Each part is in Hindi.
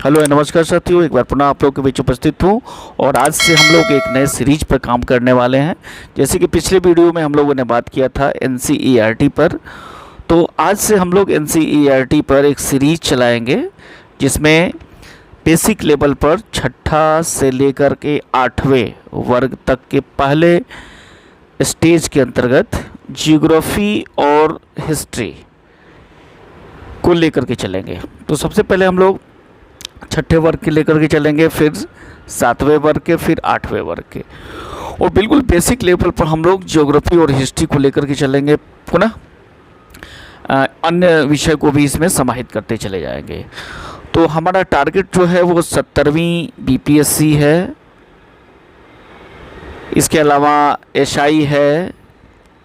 हेलो नमस्कार साथियों, एक बार पुनः आप लोगों के बीच उपस्थित हूँ और आज से हम लोग एक नए सीरीज पर काम करने वाले हैं। जैसे कि पिछले वीडियो में हम लोगों ने बात किया था एनसीईआरटी पर, तो आज से हम लोग एनसीईआरटी पर एक सीरीज चलाएंगे जिसमें बेसिक लेवल पर छठा से लेकर के 8वें वर्ग तक के पहले स्टेज के अंतर्गत जियोग्राफी और हिस्ट्री को लेकर के चलेंगे। तो सबसे पहले हम लोग छठे वर्ग के लेकर के चलेंगे, फिर 7वें वर्ग के, फिर 8वें वर्ग के, और बिल्कुल बेसिक लेवल पर हम लोग ज्योग्राफी और हिस्ट्री को लेकर के चलेंगे। पुनः अन्य विषय को भी इसमें समाहित करते चले जाएंगे। तो हमारा टारगेट जो है वो 70वीं बीपीएससी है, इसके अलावा एसआई है,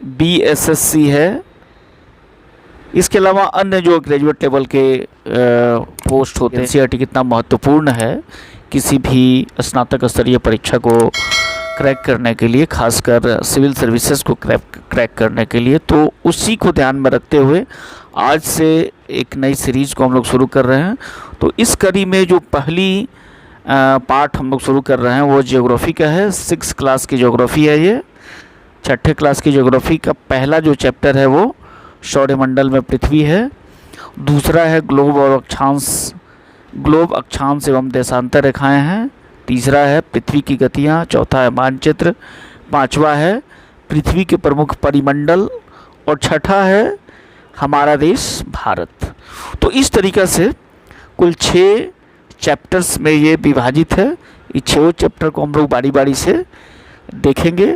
बीएसएससी है, इसके अलावा अन्य जो ग्रेजुएट लेवल के पोस्ट होते हैं। एनसीईआरटी कितना महत्वपूर्ण है किसी भी स्नातक स्तरीय परीक्षा को क्रैक करने के लिए, खासकर सिविल सर्विसेज को क्रैक करने के लिए, तो उसी को ध्यान में रखते हुए आज से एक नई सीरीज़ को हम लोग शुरू कर रहे हैं। तो इस कड़ी में जो पहली पार्ट हम लोग शुरू कर रहे हैं वो ज्योग्राफी का है। 6 क्लास की ज्योग्राफी है ये। छठे क्लास की ज्योग्राफी का पहला जो चैप्टर है वो सौरमंडल में पृथ्वी है। दूसरा है ग्लोब अक्षांश एवं देशांतर रेखाएं हैं। तीसरा है पृथ्वी की गतियां। चौथा है मानचित्र। पांचवा है पृथ्वी के प्रमुख परिमंडल, और छठा है हमारा देश भारत। तो इस तरीक़ा से कुल 6 चैप्टर्स में ये विभाजित है। इस 6 चैप्टर को हम लोग बारी बारी से देखेंगे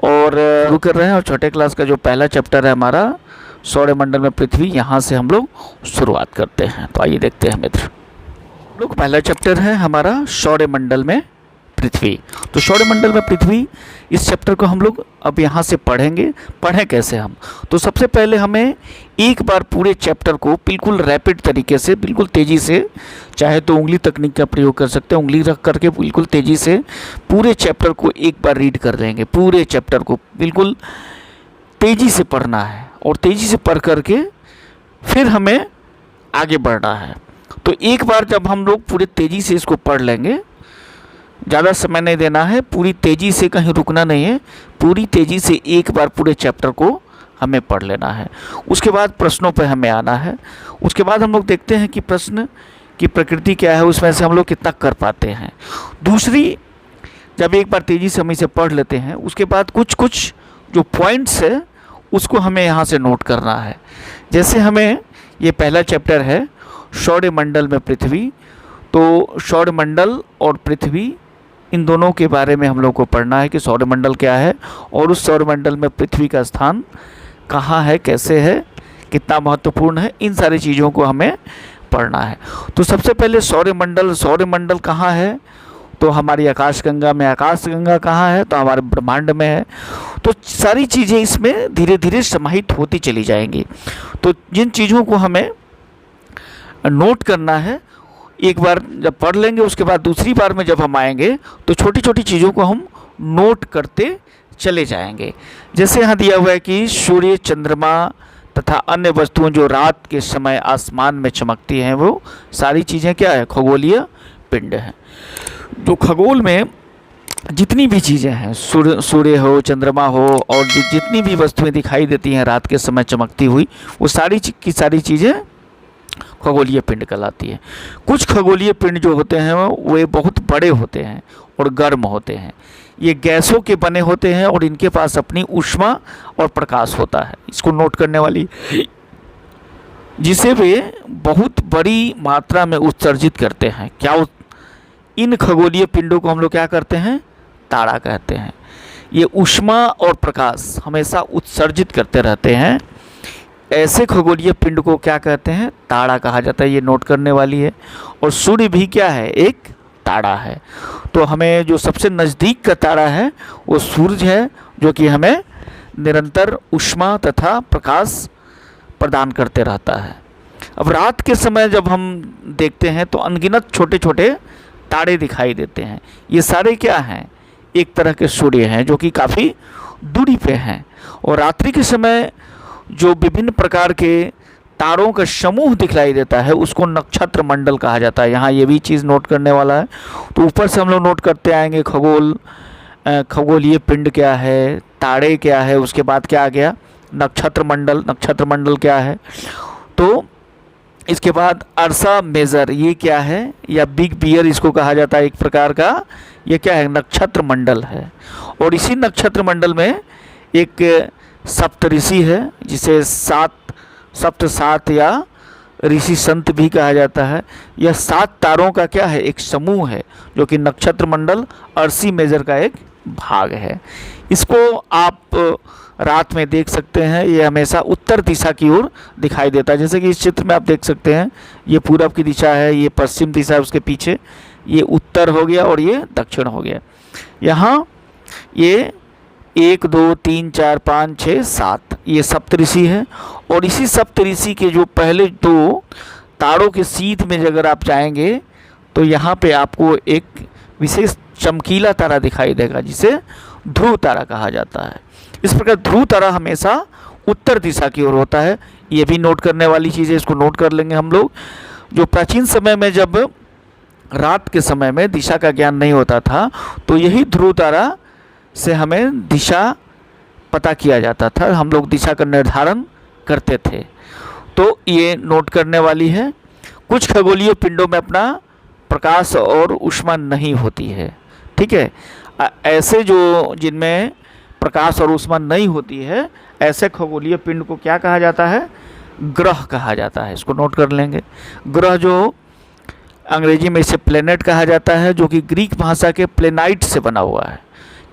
और शुरू कर रहे हैं। और छठे क्लास का जो पहला चैप्टर है हमारा सौरमंडल में पृथ्वी, यहाँ से हम लोग शुरुआत करते हैं। तो आइए देखते हैं मित्र। लोग पहला चैप्टर है हमारा सौरमंडल में पृथ्वी। तो सौरमंडल में पृथ्वी, इस चैप्टर को हम लोग अब यहाँ से पढ़ेंगे। पढ़ें कैसे हम? तो सबसे पहले हमें एक बार पूरे चैप्टर को बिल्कुल रैपिड तरीके से, बिल्कुल तेज़ी से, चाहे तो उंगली तकनीक का प्रयोग कर सकते हैं, उंगली रख करके बिल्कुल तेज़ी से पूरे चैप्टर को एक बार रीड कर लेंगे। पूरे चैप्टर को बिल्कुल तेज़ी से पढ़ना है और तेज़ी से पढ़ करके फिर हमें आगे बढ़ना है। तो एक बार जब हम लोग पूरे तेज़ी से इसको पढ़ लेंगे, ज़्यादा समय नहीं देना है, पूरी तेज़ी से कहीं रुकना नहीं है, पूरी तेज़ी से एक बार पूरे चैप्टर को हमें पढ़ लेना है। उसके बाद प्रश्नों पर हमें आना है। उसके बाद हम लोग देखते हैं कि प्रश्न की प्रकृति क्या है, उसमें से हम लोग कितना कर पाते हैं। दूसरी, जब एक बार तेज़ी से हम इसे पढ़ लेते हैं, उसके बाद कुछ कुछ जो पॉइंट्स है उसको हमें यहाँ से नोट करना है। जैसे हमें ये पहला चैप्टर है सौरमंडल में पृथ्वी, तो सौरमंडल और पृथ्वी, इन दोनों के बारे में हम लोग को पढ़ना है कि सौरमंडल क्या है और उस सौरमंडल में पृथ्वी का स्थान कहाँ है, कैसे है, कितना महत्वपूर्ण है, इन सारी चीज़ों को हमें पढ़ना है। तो सबसे पहले सौरमंडल कहाँ है? तो हमारी आकाशगंगा में। आकाशगंगा कहाँ है? तो हमारे ब्रह्मांड में है। तो सारी चीज़ें इसमें धीरे धीरे समाहित होती चली जाएंगी। तो जिन चीज़ों को हमें नोट करना है, एक बार जब पढ़ लेंगे, उसके बाद दूसरी बार में जब हम आएंगे तो छोटी छोटी चीज़ों को हम नोट करते चले जाएंगे। जैसे यहाँ दिया हुआ है कि सूर्य, चंद्रमा तथा अन्य वस्तुएं जो रात के समय आसमान में चमकती हैं, वो सारी चीज़ें क्या है? खगोलीय पिंड हैं। जो खगोल में जितनी भी चीज़ें हैं, सूर्य हो, चंद्रमा हो, और जितनी भी वस्तुएं दिखाई देती हैं रात के समय चमकती हुई, वो सारी की सारी चीज़ें खगोलीय पिंड कहलाती है। कुछ खगोलीय पिंड जो होते हैं वो बहुत बड़े होते हैं और गर्म होते हैं। ये गैसों के बने होते हैं और इनके पास अपनी ऊष्मा और प्रकाश होता है। इसको नोट करने वाली, जिसे वे बहुत बड़ी मात्रा में उत्सर्जित करते हैं। क्या इन खगोलीय पिंडों को हम लोग क्या करते हैं? तारा कहते हैं। ये ऊष्मा और प्रकाश हमेशा उत्सर्जित करते रहते हैं। ऐसे खगोलीय पिंड को क्या कहते हैं? तारा कहा जाता है। ये नोट करने वाली है। और सूर्य भी क्या है? एक तारा है। तो हमें जो सबसे नज़दीक का तारा है वो सूरज है, जो कि हमें निरंतर ऊष्मा तथा प्रकाश प्रदान करते रहता है। अब रात के समय जब हम देखते हैं तो अनगिनत छोटे छोटे तारे दिखाई देते हैं। ये सारे क्या हैं? एक तरह के सूर्य हैं जो कि काफ़ी दूरी पे हैं। और रात्रि के समय जो विभिन्न प्रकार के तारों का समूह दिखलाई देता है उसको नक्षत्र मंडल कहा जाता है। यहाँ ये भी चीज़ नोट करने वाला है। तो ऊपर से हम लोग नोट करते आएंगे खगोलीय पिंड क्या है, तारे क्या है, उसके बाद क्या आ गया नक्षत्र मंडल क्या है। तो इसके बाद अर्सा मेजर ये क्या है, या बिग बियर इसको कहा जाता है एक प्रकार का, ये क्या है नक्षत्र मंडल है। और इसी नक्षत्र मंडल में एक सप्तऋषि है जिसे सप्त सात या ऋषि संत भी कहा जाता है। यह 7 तारों का क्या है एक समूह है जो कि नक्षत्र मंडल अर्सी मेजर का एक भाग है। इसको आप रात में देख सकते हैं। ये हमेशा उत्तर दिशा की ओर दिखाई देता है। जैसे कि इस चित्र में आप देख सकते हैं ये पूरब की दिशा है, ये पश्चिम दिशा है, उसके पीछे ये उत्तर हो गया और ये दक्षिण हो गया। यहाँ ये 1 2 3 4 5 6 7 ये सप्तऋषि है। और इसी सप्तऋषि के जो पहले 2 तारों के सीध में अगर आप जाएंगे तो यहाँ पे आपको एक विशेष चमकीला तारा दिखाई देगा जिसे ध्रुव तारा कहा जाता है। इस प्रकार ध्रुव तारा हमेशा उत्तर दिशा की ओर होता है। ये भी नोट करने वाली चीज़ है, इसको नोट कर लेंगे हम लोग। जो प्राचीन समय में जब रात के समय में दिशा का ज्ञान नहीं होता था तो यही ध्रुव तारा से हमें दिशा पता किया जाता था, हम लोग दिशा का निर्धारण करते थे। तो ये नोट करने वाली है। कुछ खगोलीय पिंडों में अपना प्रकाश और ऊष्मा नहीं होती है, ठीक है। ऐसे जो जिनमें प्रकाश और ऊष्मा नहीं होती है ऐसे खगोलीय पिंड को क्या कहा जाता है ग्रह कहा जाता है। इसको नोट कर लेंगे। ग्रह जो अंग्रेजी में इसे प्लेनेट कहा जाता है, जो कि ग्रीक भाषा के प्लेनाइट से बना हुआ है,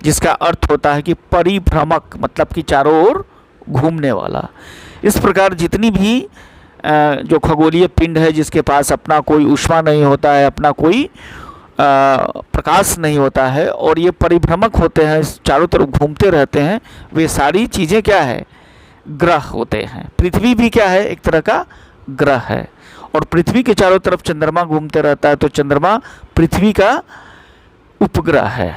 जिसका अर्थ होता है कि परिभ्रमक, मतलब कि चारों ओर घूमने वाला। इस प्रकार जितनी भी जो खगोलीय पिंड है जिसके पास अपना कोई ऊष्मा नहीं होता है, अपना कोई प्रकाश नहीं होता है और ये परिभ्रमक होते हैं, चारों तरफ घूमते रहते हैं, वे सारी चीज़ें क्या है ग्रह होते हैं। पृथ्वी भी क्या है एक तरह का ग्रह है। और पृथ्वी के चारों तरफ चंद्रमा घूमते रहता है, तो चंद्रमा पृथ्वी का उपग्रह है।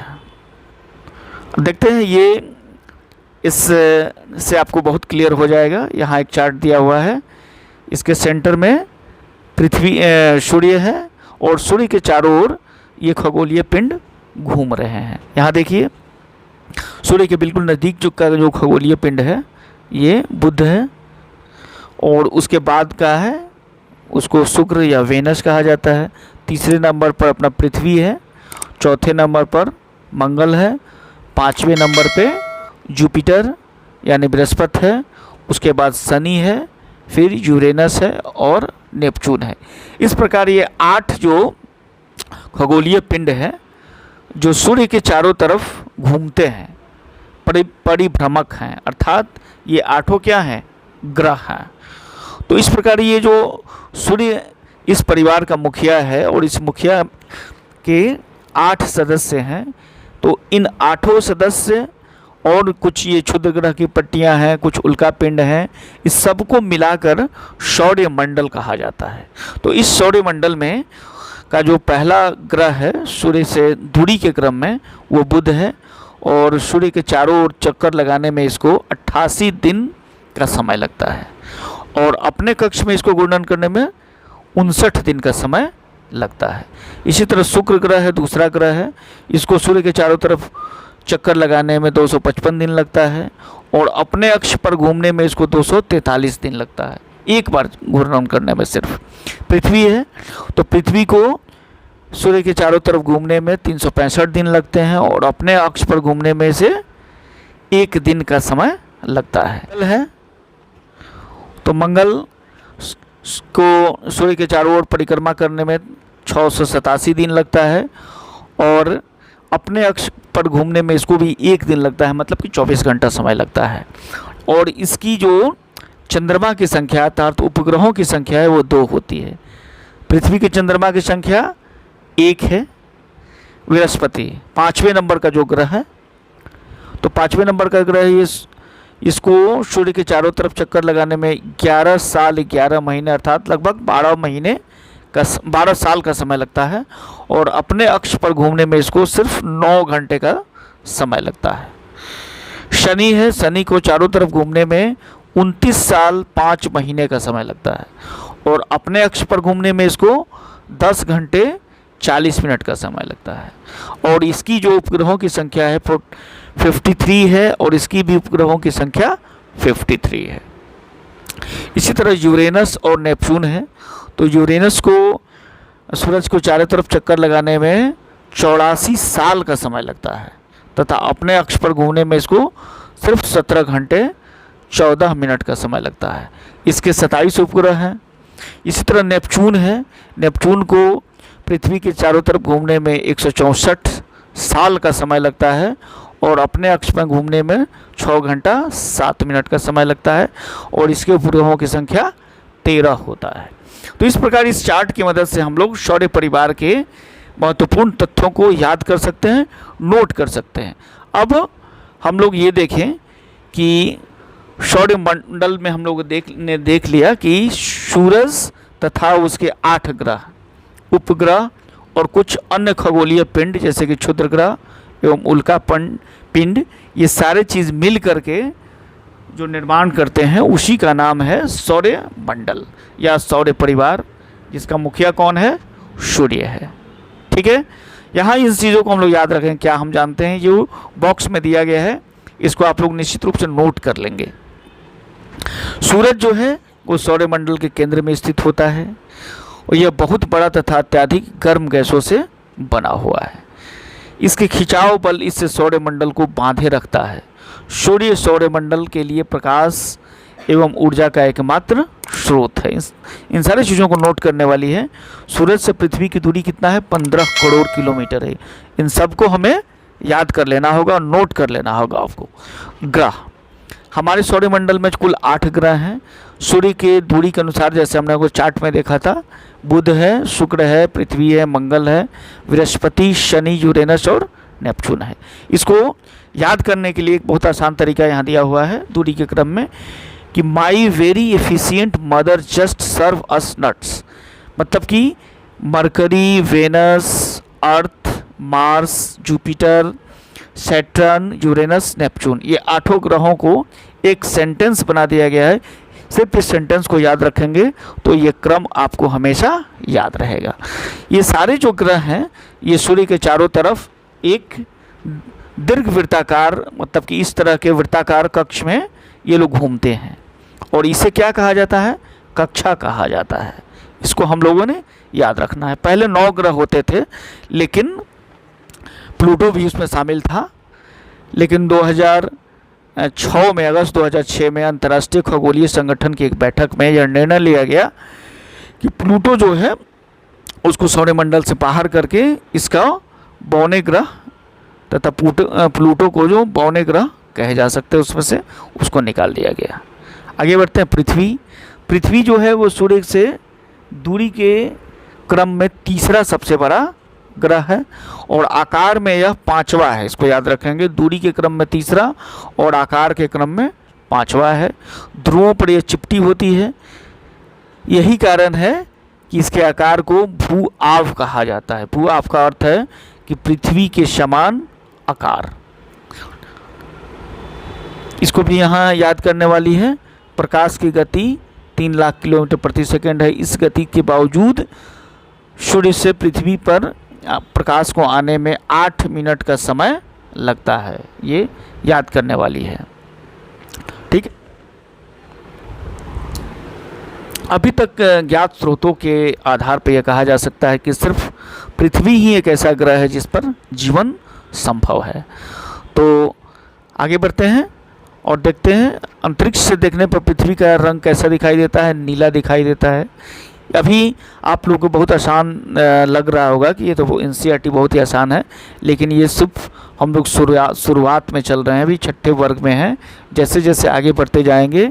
देखते हैं ये इससे आपको बहुत क्लियर हो जाएगा। यहाँ एक चार्ट दिया हुआ है, इसके सेंटर में पृथ्वी सूर्य है और सूर्य के चारों ओर ये खगोलीय पिंड घूम रहे हैं। यहाँ देखिए सूर्य के बिल्कुल नज़दीक जो खगोलीय पिंड है ये बुध है, और उसके बाद का है उसको शुक्र या वेनस कहा जाता है। तीसरे नंबर पर अपना पृथ्वी है, चौथे नंबर पर मंगल है, 5वें नंबर पे जुपिटर यानी बृहस्पति है, उसके बाद शनि है, फिर यूरेनस है और नेपच्यून है। इस प्रकार ये 8 जो खगोलीय पिंड है जो सूर्य के चारों तरफ घूमते हैं, परिभ्रमक हैं, अर्थात ये 8 क्या हैं ग्रह हैं। तो इस प्रकार ये जो सूर्य इस परिवार का मुखिया है और इस मुखिया के 8 सदस्य हैं। तो इन 8 सदस्य और कुछ ये क्षुद्र ग्रह की पट्टियां हैं, कुछ उल्का पिंड हैं, इस सब को मिलाकर सौर्य मंडल कहा जाता है। तो इस सौर्य मंडल में का जो पहला ग्रह है सूर्य से दूरी के क्रम में वो बुध है, और सूर्य के चारों ओर चक्कर लगाने में इसको 88 दिन का समय लगता है, और अपने कक्ष में इसको घूर्णन करने में 59 दिन का समय लगता है। इसी तरह शुक्र ग्रह है, दूसरा ग्रह है, इसको सूर्य के चारों तरफ चक्कर लगाने में 255 दिन लगता है, और अपने अक्ष पर घूमने में इसको 243 दिन लगता है, एक बार घूर्णन करने में। सिर्फ पृथ्वी है तो पृथ्वी को सूर्य के चारों तरफ घूमने में 365 दिन लगते हैं, और अपने अक्ष पर घूमने में से 1 दिन का समय लगता है। तो मंगल को सूर्य के चारों ओर परिक्रमा करने में 687 दिन लगता है, और अपने अक्ष पर घूमने में इसको भी 1 दिन लगता है, मतलब कि 24 घंटा समय लगता है। और इसकी जो चंद्रमा की संख्या अर्थात उपग्रहों की संख्या है वो 2 होती है। पृथ्वी के चंद्रमा की संख्या 1 है, बृहस्पति 5वें नंबर का जो ग्रह है, तो 5वें नंबर का ग्रह इसको सूर्य के चारों तरफ चक्कर लगाने में 11 साल 11 महीने अर्थात लगभग 12 साल का समय लगता है, और अपने अक्ष पर घूमने में इसको सिर्फ 9 घंटे का समय लगता है। शनि है, शनि को चारों तरफ घूमने में 29 साल 5 महीने का समय लगता है, और अपने अक्ष पर घूमने में इसको 10 घंटे 40 मिनट का समय लगता है। और इसकी जो उपग्रहों की संख्या है 53 है, और इसकी भी उपग्रहों की संख्या 53 है। इसी तरह यूरेनस और नेपच्यून है। तो यूरेनस को सूरज को चारों तरफ चक्कर लगाने में 84 साल का समय लगता है, तथा अपने अक्ष पर घूमने में इसको सिर्फ 17 घंटे 14 मिनट का समय लगता है। इसके 27 उपग्रह हैं। इसी तरह नेपच्यून है। नेपच्यून को पृथ्वी के चारों तरफ घूमने में 164 साल का समय लगता है, और अपने अक्ष पर घूमने में 6 घंटा 7 मिनट का समय लगता है, और इसके उपग्रहों की संख्या 13 होता है। तो इस प्रकार इस चार्ट की मदद से हम लोग सौर परिवार के महत्वपूर्ण तथ्यों को याद कर सकते हैं, नोट कर सकते हैं। अब हम लोग ये देखें कि सौर मंडल में हम लोग देख लिया कि सूरज तथा उसके 8 ग्रह, उपग्रह और कुछ अन्य खगोलीय पिंड जैसे कि क्षुद्र ग्रह एवं उल्का पिंड, ये सारे चीज़ मिल करके जो निर्माण करते हैं उसी का नाम है सौर मंडल या सौर परिवार, जिसका मुखिया कौन है? सूर्य है। ठीक है, यहाँ इन चीज़ों को हम लोग याद रखें। क्या हम जानते हैं, जो बॉक्स में दिया गया है इसको आप लोग निश्चित रूप से नोट कर लेंगे। सूरज जो है वो सौर मंडल के केंद्र में स्थित होता है, और यह बहुत बड़ा तथा अत्यधिक गर्म गैसों से बना हुआ है। इसके खिंचाव बल इससे सौर मंडल को बांधे रखता है। सूर्य सौर मंडल के लिए प्रकाश एवं ऊर्जा का एकमात्र स्रोत है। इन सारी चीज़ों को नोट करने वाली है। सूरज से पृथ्वी की दूरी कितना है? 15 करोड़ किलोमीटर है। इन सबको हमें याद कर लेना होगा और नोट कर लेना होगा आपको। ग्रह, हमारे सौर मंडल में कुल 8 ग्रह हैं। सूर्य के दूरी के अनुसार, जैसे हमने आपको चार्ट में देखा था, बुध है, शुक्र है, पृथ्वी है, मंगल है, बृहस्पति, शनि, यूरेनस और नेपच्यून है। इसको याद करने के लिए एक बहुत आसान तरीका यहाँ दिया हुआ है दूरी के क्रम में कि my very efficient mother just served us nuts, मतलब कि Mercury, Venus, Earth, Mars, Jupiter, Saturn, Uranus, Neptune, ये 8 ग्रहों को एक सेंटेंस बना दिया गया है। सिर्फ इस सेंटेंस को याद रखेंगे तो ये क्रम आपको हमेशा याद रहेगा। ये सारे जो ग्रह हैं ये सूर्य के चारों तरफ एक दीर्घ वृत्ताकार, मतलब कि इस तरह के वृत्ताकार कक्ष में ये लोग घूमते हैं, और इसे क्या कहा जाता है? कक्षा कहा जाता है। इसको हम लोगों ने याद रखना है। पहले 9 ग्रह होते थे, लेकिन प्लूटो भी उसमें शामिल था। लेकिन 2006 में, अगस्त 2006 में अंतर्राष्ट्रीय खगोलीय संगठन की एक बैठक में यह निर्णय लिया गया कि प्लूटो जो है उसको सौरमंडल से बाहर करके इसका बौने ग्रह तथा प्लूटो को जो बौने ग्रह कहे जा सकते हैं उसमें से उसको निकाल दिया गया। आगे बढ़ते हैं। पृथ्वी जो है वो सूर्य से दूरी के क्रम में तीसरा सबसे बड़ा ग्रह है, और आकार में यह 5वां है। इसको याद रखेंगे, दूरी के क्रम में तीसरा और आकार के क्रम में 5वां है। ध्रुवों पर यह चिपटी होती है। यही कारण है कि इसके आकार को भू आव कहा जाता है। भू आव का अर्थ है कि पृथ्वी के समान आकार। इसको भी यहाँ याद करने वाली है। प्रकाश की गति 3 लाख किलोमीटर प्रति सेकंड है। इस गति के बावजूद सूर्य से पृथ्वी पर प्रकाश को आने में 8 मिनट का समय लगता है। ये याद करने वाली है। ठीक है, अभी तक ज्ञात स्रोतों के आधार पर यह कहा जा सकता है कि सिर्फ पृथ्वी ही एक ऐसा ग्रह है जिस पर जीवन संभव है। तो आगे बढ़ते हैं और देखते हैं अंतरिक्ष से देखने पर पृथ्वी का रंग कैसा दिखाई देता है। नीला दिखाई देता है। अभी आप लोगों को बहुत आसान लग रहा होगा कि ये तो एनसीईआरटी बहुत ही आसान है, लेकिन ये सिर्फ हम लोग शुरुआत में चल रहे हैं, अभी 6ठे वर्ग में हैं। जैसे जैसे आगे बढ़ते जाएंगे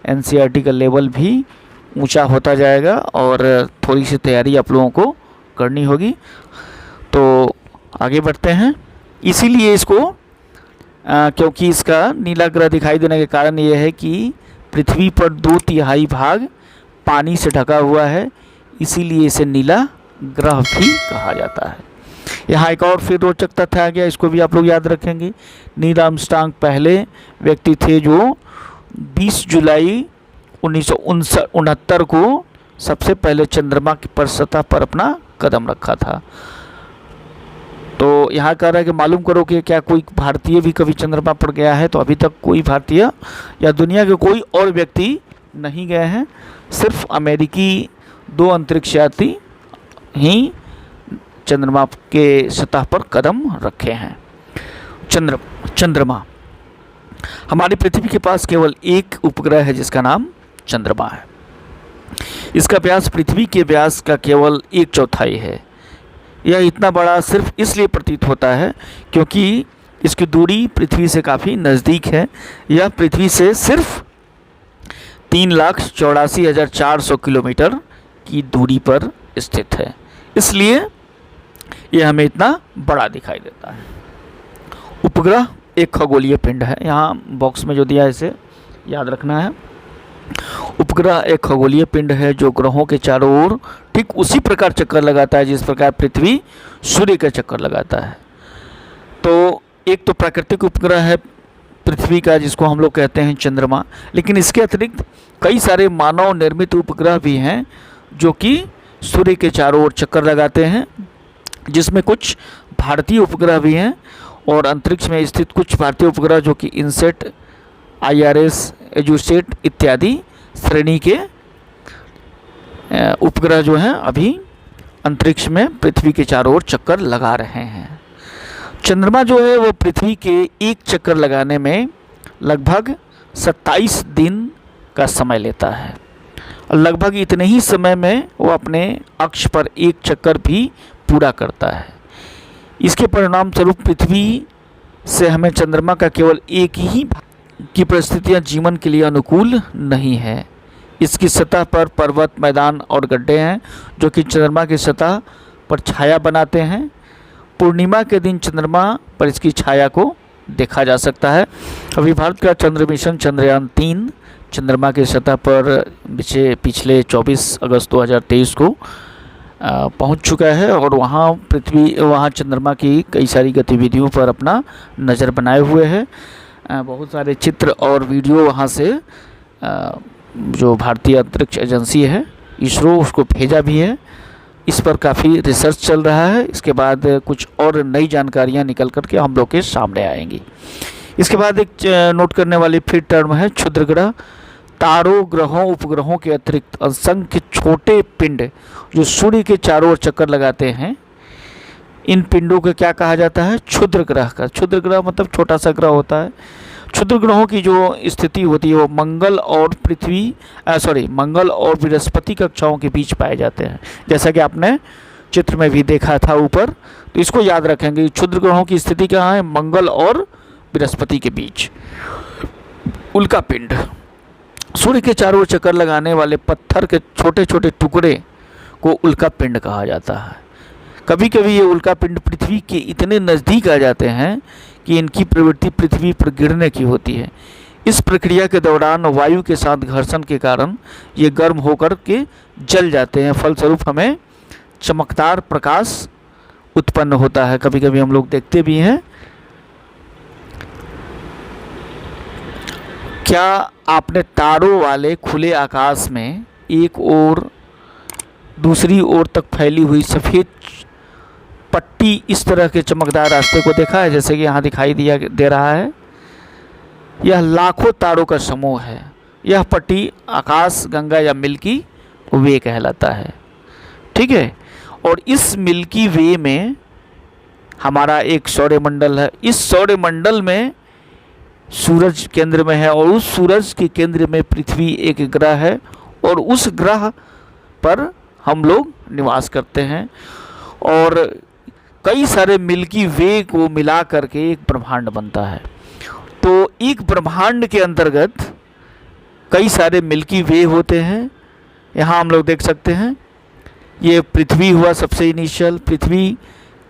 एनसीईआरटी का लेवल भी ऊंचा होता जाएगा और थोड़ी सी तैयारी आप लोगों को करनी होगी। तो आगे बढ़ते हैं। इसीलिए इसको क्योंकि इसका नीला ग्रह दिखाई देने के कारण ये है कि पृथ्वी पर 2/3 भाग पानी से ढका हुआ है, इसीलिए इसे नीला ग्रह भी कहा जाता है। यहाँ एक और फिर रोचक तथ्य आ गया, इसको भी आप लोग याद रखेंगे। नील आर्मस्ट्रांग पहले व्यक्ति थे जो 20 जुलाई 1969 को सबसे पहले चंद्रमा की पर सतह पर अपना कदम रखा था। तो यहाँ कह रहा है कि मालूम करो कि क्या कोई भारतीय भी कभी चंद्रमा पर गया है। तो अभी तक कोई भारतीय या दुनिया के कोई और व्यक्ति नहीं गए हैं, सिर्फ अमेरिकी 2 अंतरिक्ष यात्री ही चंद्रमा के सतह पर कदम रखे हैं। चंद्रमा, हमारी पृथ्वी के पास केवल एक उपग्रह है जिसका नाम चंद्रमा है। इसका व्यास पृथ्वी के व्यास का केवल 1/4 है। यह इतना बड़ा सिर्फ इसलिए प्रतीत होता है क्योंकि इसकी दूरी पृथ्वी से काफ़ी नज़दीक है। यह पृथ्वी से सिर्फ 3,84,400 किलोमीटर की दूरी पर स्थित है, इसलिए यह हमें इतना बड़ा दिखाई देता है। उपग्रह एक खगोलीय पिंड है। यहाँ बॉक्स में जो दिया है इसे याद रखना है। उपग्रह एक खगोलीय पिंड है जो ग्रहों के चारों ओर ठीक उसी प्रकार चक्कर लगाता है जिस प्रकार पृथ्वी सूर्य का चक्कर लगाता है। तो एक तो प्राकृतिक उपग्रह है पृथ्वी का जिसको हम लोग कहते हैं चंद्रमा, लेकिन इसके अतिरिक्त कई सारे मानव निर्मित उपग्रह भी हैं जो कि सूर्य के चारों ओर चक्कर लगाते हैं, जिसमें कुछ भारतीय उपग्रह भी हैं और अंतरिक्ष में स्थित कुछ भारतीय उपग्रह जो कि इनसेट, IRS, एजुसेट इत्यादि श्रेणी के उपग्रह जो हैं अभी अंतरिक्ष में पृथ्वी के चारों ओर चक्कर लगा रहे हैं। चंद्रमा जो है वो पृथ्वी के एक चक्कर लगाने में लगभग 27 दिन का समय लेता है और लगभग इतने ही समय में वो अपने अक्ष पर एक चक्कर भी पूरा करता है। इसके परिणाम स्वरूप पृथ्वी से हमें चंद्रमा का केवल एक ही की परिस्थितियां जीवन के लिए अनुकूल नहीं है। इसकी सतह पर पर्वत, मैदान और गड्ढे हैं जो कि चंद्रमा की सतह पर छाया बनाते हैं। पूर्णिमा के दिन चंद्रमा पर इसकी छाया को देखा जा सकता है। अभी भारत का चंद्र मिशन चंद्रयान 3 चंद्रमा की सतह पर पिछले 24 अगस्त 2023 को पहुंच चुका है और वहाँ चंद्रमा की कई सारी गतिविधियों पर अपना नज़र बनाए हुए है। बहुत सारे चित्र और वीडियो वहाँ से जो भारतीय अंतरिक्ष एजेंसी है इसरो उसको भेजा भी है। इस पर काफ़ी रिसर्च चल रहा है। इसके बाद कुछ और नई जानकारियाँ निकल कर के हम लोग के सामने आएंगी। इसके बाद एक नोट करने वाली फिर टर्म है क्षुद्र ग्रह। तारों, ग्रहों, उपग्रहों के अतिरिक्त असंख्य छोटे पिंड जो सूर्य के चारों ओर चक्कर लगाते हैं, इन पिंडों को क्या कहा जाता है? क्षुद्र ग्रह का। क्षुद्र ग्रह मतलब छोटा सा ग्रह होता है। क्षुद्र ग्रहों की जो स्थिति होती है वो मंगल और बृहस्पति कक्षाओं के बीच पाए जाते हैं, जैसा कि आपने चित्र में भी देखा था ऊपर। तो इसको याद रखेंगे। क्षुद्र ग्रहों की स्थिति कहाँ है? मंगल और बृहस्पति के बीच। उल्का पिंड, सूर्य के चारों ओर चक्कर लगाने वाले पत्थर के छोटे छोटे टुकड़े को उल्का पिंड कहा जाता है। कभी कभी ये उल्का पिंड पृथ्वी के इतने नज़दीक आ जाते हैं कि इनकी प्रवृत्ति पृथ्वी पर गिरने की होती है। इस प्रक्रिया के दौरान वायु के साथ घर्षण के कारण ये गर्म होकर के जल जाते हैं। फलस्वरूप हमें चमकदार प्रकाश उत्पन्न होता है। कभी कभी हम लोग देखते भी हैं। क्या आपने तारों वाले खुले आकाश में एक ओर दूसरी ओर तक फैली हुई सफ़ेद पट्टी इस तरह के चमकदार रास्ते को देखा है, जैसे कि यहाँ दिखाई दे रहा है? यह लाखों तारों का समूह है। यह पट्टी आकाश गंगा या मिल्की वे कहलाता है। ठीक है। और इस मिल्की वे में हमारा एक सौरमंडल है। इस सौरमंडल में सूरज केंद्र में है और उस सूरज के केंद्र में पृथ्वी एक ग्रह है और उस ग्रह पर हम लोग निवास करते हैं। और कई सारे मिल्की वे को मिला करके एक ब्रह्मांड बनता है। तो एक ब्रह्मांड के अंतर्गत कई सारे मिल्की वे होते हैं। यहाँ हम लोग देख सकते हैं। ये पृथ्वी हुआ सबसे इनिशियल। पृथ्वी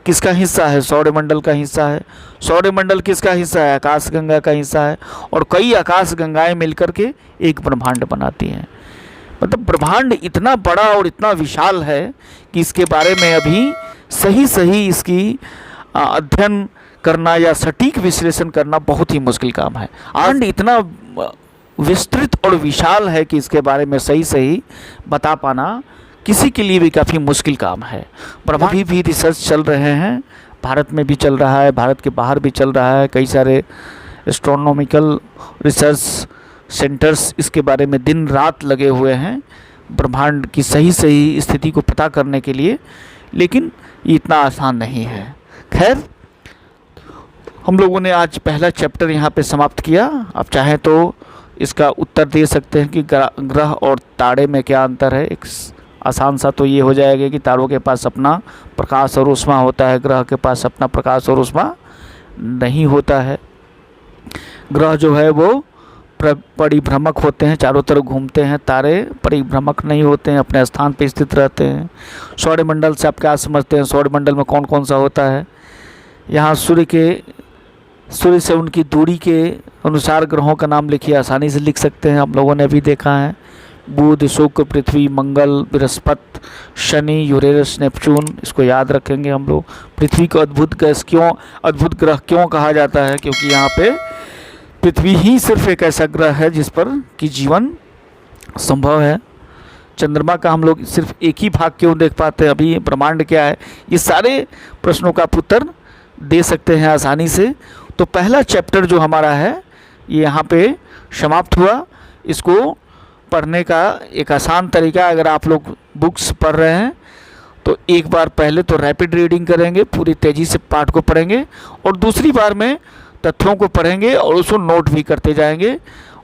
किसका हिस्सा है? सौरमंडल का हिस्सा है। सौरमंडल किसका हिस्सा है? आकाशगंगा का हिस्सा है। और कई आकाशगंगाएं मिलकर के एक ब्रह्मांड बनाती हैं। मतलब ब्रह्मांड इतना बड़ा और इतना विशाल है कि इसके बारे में अभी सही इसकी अध्ययन करना या सटीक विश्लेषण करना बहुत ही मुश्किल काम है। ब्रह्मांड इतना विस्तृत और विशाल है कि इसके बारे में सही सही बता पाना किसी के लिए भी काफ़ी मुश्किल काम है। ब्रह्मांड भी रिसर्च चल रहे हैं, भारत में भी चल रहा है, भारत के बाहर भी चल रहा है। कई सारे एस्ट्रोनॉमिकल रिसर्च सेंटर्स इसके बारे में दिन रात लगे हुए हैं ब्रह्मांड की सही सही स्थिति को पता करने के लिए, लेकिन ये इतना आसान नहीं है। खैर, हम लोगों ने आज पहला चैप्टर यहाँ पे समाप्त किया। आप चाहें तो इसका उत्तर दे सकते हैं कि ग्रह और तारे में क्या अंतर है। एक आसान सा तो ये हो जाएगा कि तारों के पास अपना प्रकाश और ऊष्मा होता है, ग्रह के पास अपना प्रकाश और ऊष्मा नहीं होता है। ग्रह जो है वो परिभ्रमक होते हैं, चारों तरफ घूमते हैं। तारे परिभ्रमक नहीं होते हैं, अपने स्थान पे स्थित रहते हैं। सौरमंडल से आप क्या समझते हैं? सौरमंडल में कौन कौन सा होता है? यहाँ सूर्य से उनकी दूरी के अनुसार ग्रहों का नाम लिखिए, आसानी से लिख सकते हैं। हम लोगों ने अभी देखा है बुध, शुक्र, पृथ्वी, मंगल, बृहस्पति, शनि, यूरेनस, नेपच्यून। इसको याद रखेंगे हम लोग। पृथ्वी को अद्भुत ग्रह क्यों कहा जाता है? क्योंकि यहाँ पे पृथ्वी ही सिर्फ एक ऐसा ग्रह है जिस पर कि जीवन संभव है। चंद्रमा का हम लोग सिर्फ एक ही भाग क्यों देख पाते हैं? अभी ब्रह्मांड क्या है? ये सारे प्रश्नों का उत्तर दे सकते हैं आसानी से। तो पहला चैप्टर जो हमारा है ये यहाँ पे समाप्त हुआ। इसको पढ़ने का एक आसान तरीका, अगर आप लोग बुक्स पढ़ रहे हैं तो एक बार पहले तो रैपिड रीडिंग करेंगे, पूरी तेज़ी से पाठ को पढ़ेंगे, और दूसरी बार में तथ्यों को पढ़ेंगे और उसको नोट भी करते जाएंगे।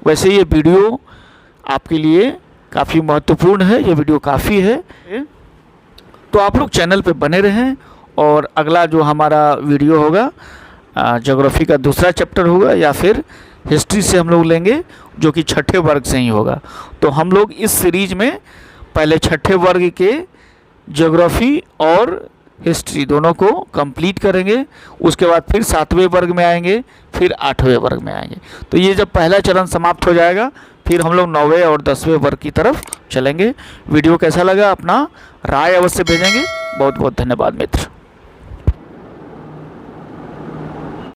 वैसे ये वीडियो आपके लिए काफ़ी महत्वपूर्ण है, ये वीडियो काफ़ी है। तो आप लोग चैनल पे बने रहें, और अगला जो हमारा वीडियो होगा ज्योग्राफी का दूसरा चैप्टर होगा, या फिर हिस्ट्री से हम लोग लेंगे जो कि छठे वर्ग से ही होगा। तो हम लोग इस सीरीज में पहले छठे वर्ग के ज्योग्राफी और हिस्ट्री दोनों को कंप्लीट करेंगे। उसके बाद फिर 7वें वर्ग में आएंगे, फिर 8वें वर्ग में आएंगे। तो ये जब पहला चरण समाप्त हो जाएगा, फिर हम लोग 9वें और 10वें वर्ग की तरफ चलेंगे। वीडियो कैसा लगा अपना राय अवश्य भेजेंगे। बहुत बहुत धन्यवाद मित्र।